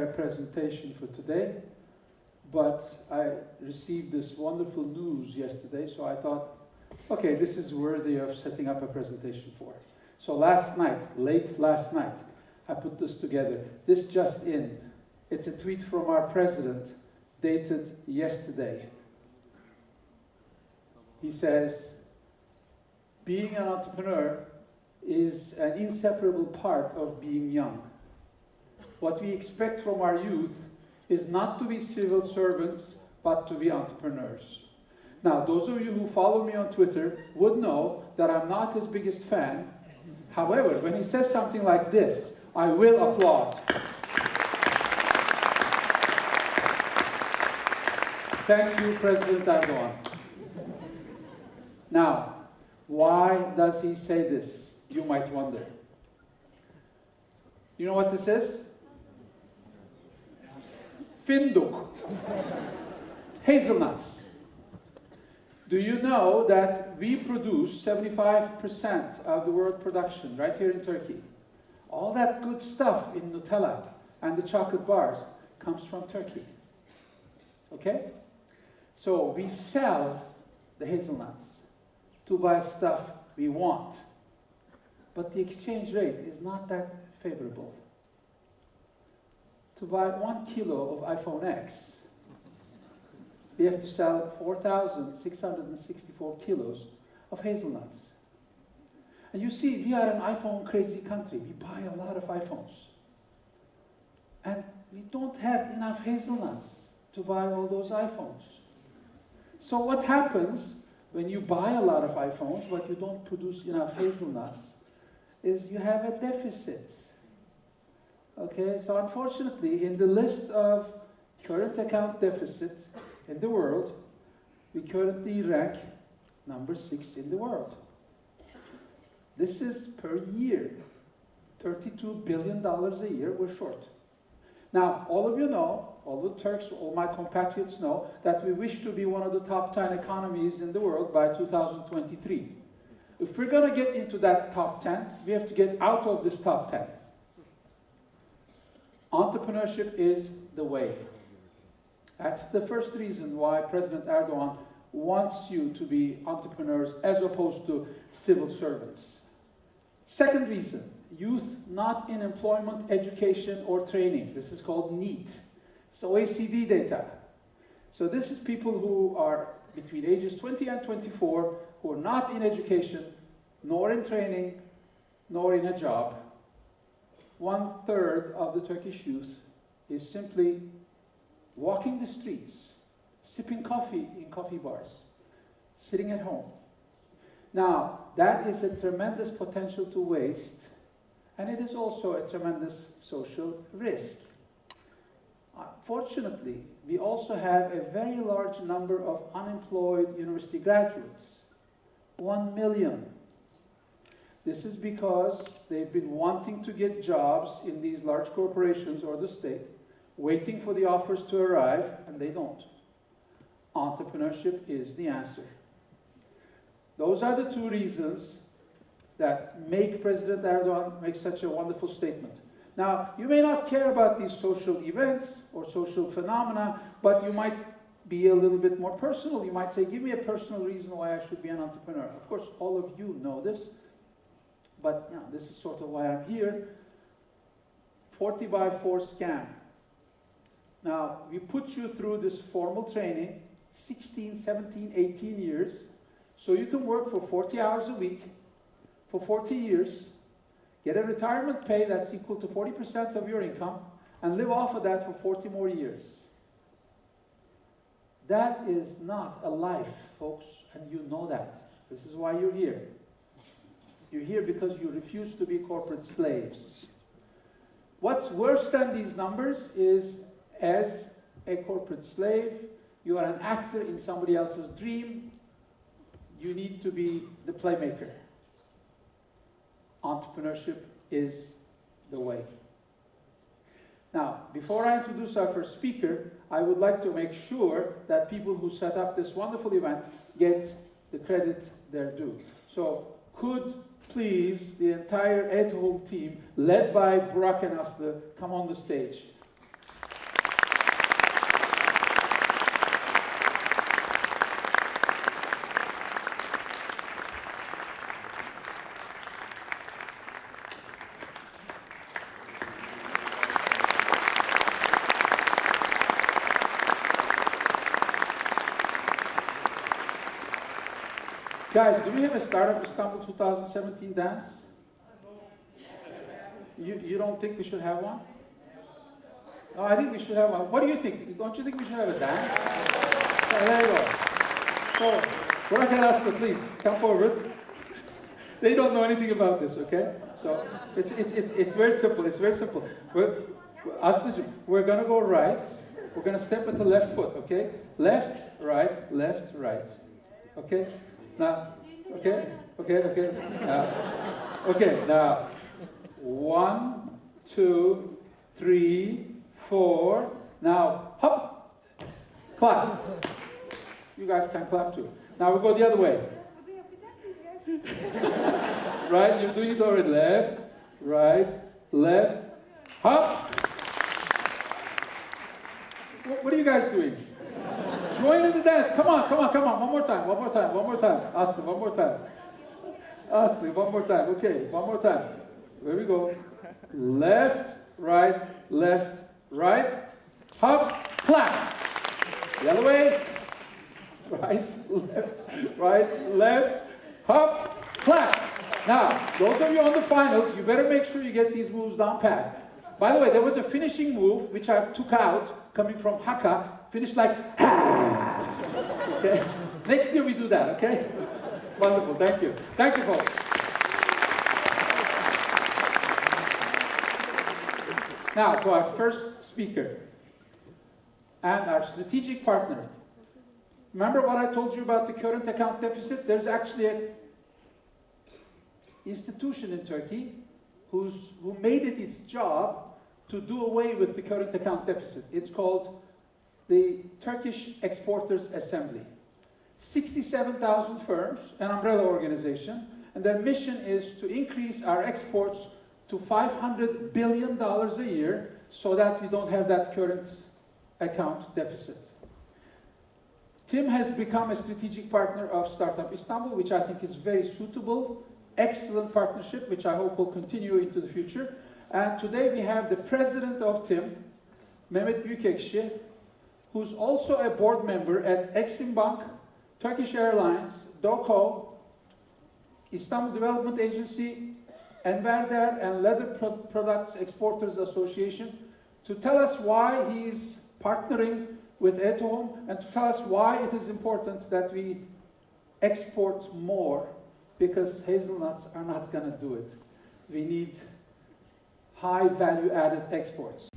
presentation for today, but I received this wonderful news yesterday, so I thought, okay, this is worthy of setting up a presentation for. So last night, late last night, I put this together. This just in. It's a tweet from our president, dated yesterday. He says, being an entrepreneur is an inseparable part of being young. What we expect from our youth is not to be civil servants, but to be entrepreneurs. Now, those of you who follow me on Twitter would know that I'm not his biggest fan. However, when he says something like this, I will applaud. Thank you, President Erdogan. Now, why does he say this? You might wonder. You know what this is? Finduk. Hazelnuts. Do you know that we produce 75% of the world production right here in Turkey? All that good stuff in Nutella and the chocolate bars comes from Turkey. Okay? So we sell the hazelnuts to buy stuff we want. But the exchange rate is not that favorable. To buy 1 kilo of iPhone X, we have to sell 4,664 kilos of hazelnuts. And you see, we are an iPhone crazy country. We buy a lot of iPhones. And we don't have enough hazelnuts to buy all those iPhones. So what happens when you buy a lot of iPhones, but you don't produce enough hazelnuts, is you have a deficit. Okay, so unfortunately, in the list of current account deficit in the world, we currently rank number 6 in the world. This is per year, $32 billion a year we're short. Now, all of you know, all the Turks, all my compatriots know, that we wish to be one of the top 10 economies in the world by 2023. If we're going to get into that top 10, we have to get out of this top 10. Entrepreneurship is the way. That's the first reason why President Erdogan wants you to be entrepreneurs as opposed to civil servants. Second reason, youth not in employment, education, or training. This is called NEET. It's OECD data. So this is people who are between ages 20 and 24 who are not in education, nor in training, nor in a job. 1/3 of the Turkish youth is simply walking the streets, sipping coffee in coffee bars, sitting at home. Now, that is a tremendous potential to waste, and it is also a tremendous social risk. Fortunately, we also have a very large number of unemployed university graduates, 1 million. This is because they've been wanting to get jobs in these large corporations or the state, waiting for the offers to arrive, and they don't. Entrepreneurship is the answer. Those are the two reasons that make President Erdogan make such a wonderful statement. Now, you may not care about these social events or social phenomena, but you might be a little bit more personal. You might say, give me a personal reason why I should be an entrepreneur. Of course, all of you know this, but this is sort of why I'm here. 40x4 scam. Now, we put you through this formal training, 16, 17, 18 years, so you can work for 40 hours a week for 40 years, get a retirement pay that's equal to 40% of your income, and live off of that for 40 more years. That is not a life, folks, and you know that. This is why you're here. You're here because you refuse to be corporate slaves. What's worse than these numbers is, as a corporate slave, you are an actor in somebody else's dream. You need to be the playmaker. Entrepreneurship is the way. Now, before I introduce our first speaker, I would like to make sure that people who set up this wonderful event get the credit they're due. So, could please the entire At Home team, led by Burak and Aslı, come on the stage. Guys, do we have a Startup Istanbul 2017 dance? You don't think we should have one? No, I think we should have one. What do you think? Don't you think we should have a dance? Yeah, there you go. So, Burak Eraslı, please, come forward. They don't know anything about this, okay? So, it's very simple, it's very simple. Aslıcığım, we're gonna go right. We're gonna step with the left foot, okay? Left, right, okay? Now, okay? Now, 1, 2, 3, 4. Now, hop, clap. You guys can clap too. Now we go the other way. Right, you're doing it already. Left, right, left, hop. What are you guys doing? Join in the dance. Come on. One more time. Aslı, one more time. Aslı, one more time. Okay, one more time. There we go. Left, right, hop, clap. The other way. Right, left, hop, clap. Now, those of you on the finals, you better make sure you get these moves down pat. By the way, there was a finishing move which I took out, coming from Haka, finished like ha. Okay? Next year we do that, okay? Wonderful, thank you. Thank you, folks. Now, to our first speaker and our strategic partner. Remember what I told you about the current account deficit? There's actually an institution in Turkey who made it its job to do away with the current account deficit. It's called the Turkish Exporters Assembly. 67,000 firms, an umbrella organization, and their mission is to increase our exports to $500 billion a year so that we don't have that current account deficit. Tim has become a strategic partner of Startup Istanbul, which I think is very suitable, excellent partnership, which I hope will continue into the future. And today we have the president of Tim, Mehmet Büyükekşi, who's also a board member at Exim Bank, Turkish Airlines, DOCO, Istanbul Development Agency, Enverder and Leather Products Exporters Association, to tell us why he's partnering with Etohome and to tell us why it is important that we export more, because hazelnuts are not going to do it. We need high value added exports.